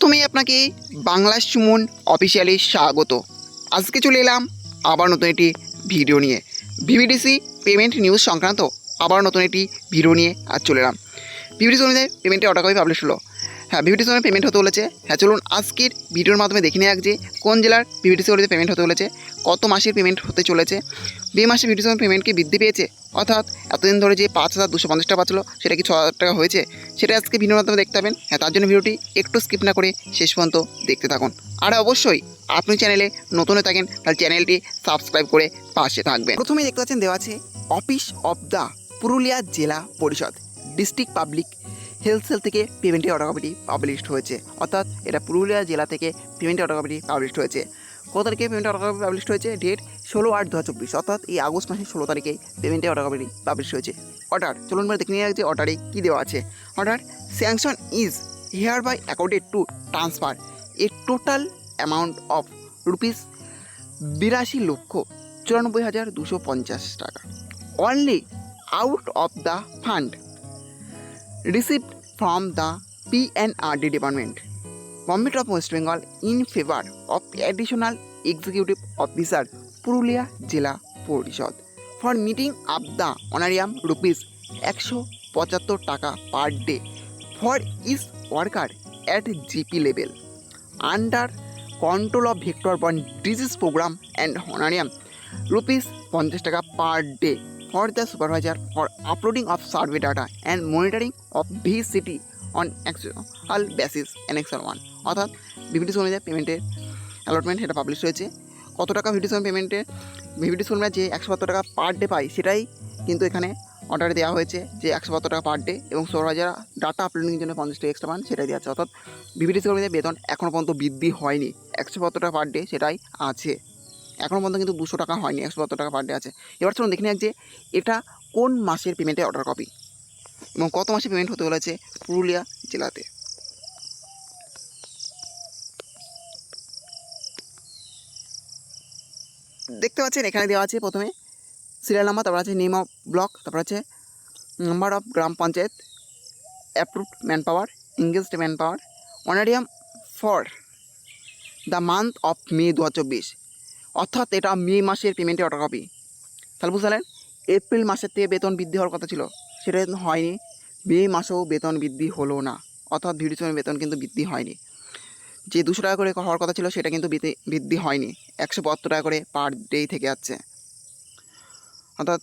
প্রথমেই আপনাকে বাংলা সুমন অফিসিয়ালি স্বাগত। আজকে চলে এলাম আবার নতুন একটি ভিডিও নিয়ে, ভিভিডিসি পেমেন্ট নিউজ সংক্রান্ত আবার নতুন একটি ভিডিও নিয়ে আজ চলে এলাম। ভিভিডিসি অনুযায়ী পেমেন্টে অর্ডার কপি পাবলিশ হলো। হ্যাঁ, ভিভিডিসি অনুযায়ী পেমেন্ট হতে চলেছে। হ্যাঁ, চলুন আজকের ভিডিওর মাধ্যমে দেখে নেওয়া যে কোন জেলার ভিভিডিসি অনুযায়ী পেমেন্ট হতে চলেছে, কত মাসের পেমেন্ট হতে চলেছে। মে মাসে ভিভিডিসি পেমেন্ট কি বৃদ্ধি পেয়েছে, অর্থাৎ এতদিন ধরে যে 5,250 টাকা পাচ্ছিল সেটা কি 6,000 টাকা হয়েছে, সেটা আজকে ভিডিওর মাধ্যমে দেখতে পাবেন। হ্যাঁ, তার জন্য ভিডিওটি একটু স্কিপ না করে শেষ পর্যন্ত দেখতে থাকুন। আর অবশ্যই আপনি চ্যানেলে নতুন হয়ে থাকেন তাহলে চ্যানেলটি সাবস্ক্রাইব করে পাশে থাকবেন। প্রথমেই দেখতে পাচ্ছেন দেওয়া আছে অফিস অফ দ্য পুরুলিয়া জেলা পরিষদ ডিস্ট্রিক্ট পাবলিক হেলথ সেল থেকে পেমেন্টের অর্ডার কপিটি পাবলিশড হয়েছে, অর্থাৎ এটা পুরুলিয়া জেলা থেকে পেমেন্টের অর্ডার কপিটি পাবলিশড হয়েছে। কত তারিখে পেমেন্টের অর্ডার কপি পাবলিশড হয়েছে? ডেট 16/8/2024, অর্থাৎ এই আগস্ট মাসের 16 তারিখে পেমেন্টের অর্ডার কপিটি পাবলিশ হয়েছে। অর্ডার চলুন দেখে নিয়ে যে অর্ডারে কী দেওয়া আছে। Order sanction is hereby accorded to transfer a total amount of rupees 82,94,250 টাকা only out of the fund received from the PNRD Department, Government of West Bengal in favor of additional executive officer Purulia Jila Porishod for meeting up the honorarium rupees 175 টাকা per day for each worker at GP level under control of vector-borne disease program and honorarium rupees 50 টাকা per day for the supervisor for uploading of survey data and monitoring of VCT on actual basis Annexure 1, অর্থাৎ VVDC অনুযায়ী পেমেন্টের allotment এটা publish হয়েছে। কত টাকা VVDC পেমেন্টে VVDC অনুযায়ী যে 172 টাকা পার ডে পাই সেটাই কিন্তু এখানে অর্ডারে দেওয়া হয়েছে যে 172 টাকা পার ডে এবং সুপারভাইজার ডাটা আপলোডিংয়ের জন্য 50 টাকা এক্সট্রা পান সেটাই দেওয়া আছে, অর্থাৎ ভিভিডিসি অনুযায়ী বেতন এখনও পর্যন্ত বৃদ্ধি হয়নি। 172 টাকা পার ডে সেটাই আছে, এখনও পর্যন্ত কিন্তু 200 টাকা হয়নি, 172 টাকা পার ডে আছে। এবার চলুন দেখে নিন যে এটা কোন মাসের পেমেন্টের অর্ডার কপি এবং কত মাসে পেমেন্ট হতে চলেছে পুরুলিয়া জেলাতে। দেখতে পাচ্ছেন এখানে দেওয়া আছে প্রথমে সিরিয়াল নাম্বার, তারপর আছে নেম অফ ব্লক, তারপর আছে number of gram panchayat, approved man power, engaged man power, honorarium for the month of May 2024, অর্থাৎ এটা মে মাসের পেমেন্টের অর্ডার কপি। তাহলে বুঝলেন এপ্রিল মাসের থেকে বেতন বৃদ্ধি হওয়ার কথা ছিল, সেটা হয়নি। মে মাসেও বেতন বৃদ্ধি হলো না, অর্থাৎ ভিভিডিসি বেতন কিন্তু বৃদ্ধি হয়নি। যে 200 টাকা করে হওয়ার কথা ছিল সেটা কিন্তু বৃদ্ধি হয়নি, 172 টাকা করে পার ডে থেকে যাচ্ছে। অর্থাৎ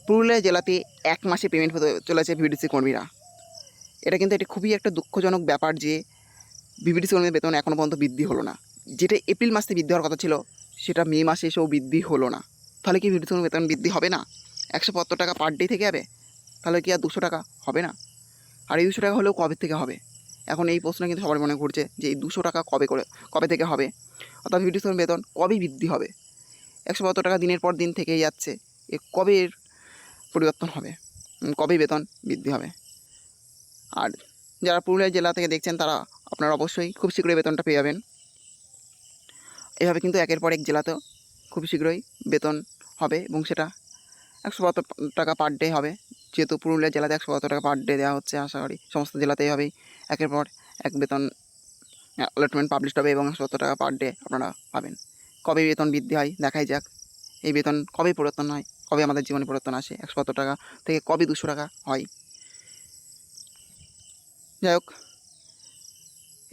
পুরুলিয়া জেলাতে এক মাসে পেমেন্ট হতে চলেছে ভিভিডিসি কর্মীরা। এটা কিন্তু এটি খুবই একটা দুঃখজনক ব্যাপার যে ভিভিডিসি কর্মীদের বেতন এখনও পর্যন্ত বৃদ্ধি হলো না। যেটা এপ্রিল মাসে বৃদ্ধি হওয়ার কথা ছিল সেটা মে মাসে এসেও বৃদ্ধি হলো না। তাহলে কি ভিভিডিসি বেতন বৃদ্ধি হবে না? 172 টাকা পার ডে থেকে যাবে, তাহলে কি আর 200 টাকা হবে না? আর এই 200 টাকা হলেও কবে থেকে হবে? এখন এই প্রশ্ন কিন্তু সবার মনে ঘুরছে যে এই 200 টাকা কবে থেকে হবে, অর্থাৎ ভিভিডিসি বেতন কবে বৃদ্ধি হবে? 172 টাকা দিনের পর দিন থেকেই যাচ্ছে, এ কবে এর পরিবর্তন হবে, কবে বেতন বৃদ্ধি হবে? আর যারা পুরুলিয়া জেলা থেকে দেখছেন তারা আপনারা অবশ্যই খুব শীঘ্রই বেতনটা পেয়ে যাবেন। এভাবে কিন্তু একের পর এক জেলাতেও খুব শীঘ্রই বেতন হবে এবং সেটা 172 টাকা পার ডে হবে। যেহেতু পুরুলিয়া জেলাতে 172 টাকা পার ডে দেওয়া হচ্ছে, আশা করি সমস্ত জেলাতেই হবেই একের পর এক বেতন অ্যালটমেন্ট পাবলিশ হবে এবং 172 টাকা পার ডে আপনারা পাবেন। কবে বেতন বৃদ্ধি হয় দেখাই যাক, এই বেতন কবে পরিবর্তন হয়, কবে আমাদের জীবনে পরিবর্তন আসে, 172 টাকা থেকে কবে 200 টাকা হয়। যাই হোক,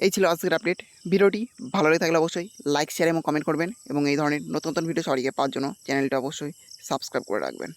এই ছিল আজকের আপডেট। ভিডিওটি ভালো লেগে থাকলে অবশ্যই লাইক, শেয়ার এবং কমেন্ট করবেন এবং এই ধরনের নতুন নতুন ভিডিও সবাইকে পাওয়ার জন্য চ্যানেলটা অবশ্যই সাবস্ক্রাইব করে রাখবেন।